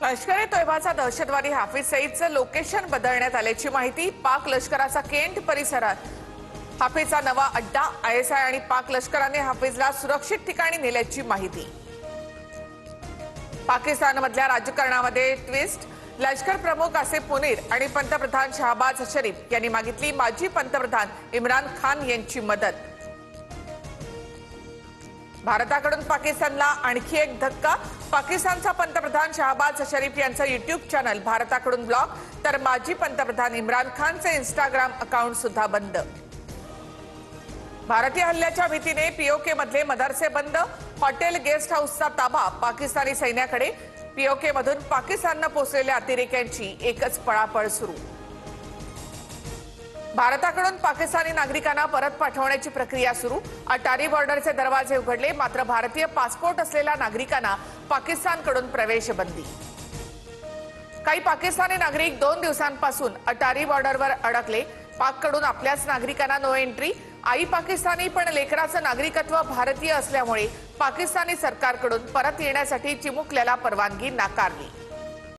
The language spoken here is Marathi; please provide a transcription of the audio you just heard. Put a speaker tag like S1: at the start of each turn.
S1: लष्कर-ए-तोयबाचा दहशतवादी हाफिज सईदचं लोकेशन बदलण्यात आल्याची माहिती। पाक लष्कराचा केंट परिसरात हाफिजचा नवा अड्डा। आयएसआय आणि पाक लष्कराने हाफिजला सुरक्षित ठिकाणी नेल्याची माहिती। पाकिस्तानमधल्या राजकारणामध्ये ट्विस्ट। लष्कर प्रमुख आसिफ मुनीर आणि पंतप्रधान शहबाज शरीफ यांनी मागितली माजी पंतप्रधान इम्रान खान यांची मदत। भारताकडून पाकिस्तानला आणखी एक धक्का। पाकिस्तानचा पंतप्रधान शहबाज शरीफ यांचं यूट्यूब चॅनल भारताकडून ब्लॉक, तर माजी पंतप्रधान इम्रान खानचे इंस्टाग्राम अकाउंट सुद्धा बंद। भारतीय हल्ल्याच्या भीतीने पीओके मधले मदरसे बंद। हॉटेल गेस्ट हाऊसचा ताबा पाकिस्तानी सैन्याकडे। पीओके मधून पाकिस्ताननं पोहोचलेल्या अतिरेक्यांची एकच पळापळ सुरू। भारताकडून पाकिस्तानी नागरिकांना परत पाठवण्याची प्रक्रिया सुरू। अटारी बॉर्डरचे दरवाजे उघडले, मात्र भारतीय पासपोर्ट असलेल्या नागरिकांना पाकिस्तानकडून प्रवेश बंदी। काही पाकिस्तानी नागरिक 2 दिवसांपासून अटारी बॉर्डरवर अडकले। पाककडून आपल्याच नागरिकांना नो एंट्री। आई पाकिस्तानी पण लेकराचं नागरिकत्व भारतीय असल्यामुळे पाकिस्तानी सरकारकडून परत येण्यासाठी चिमुकल्याला परवानगी नाकारली।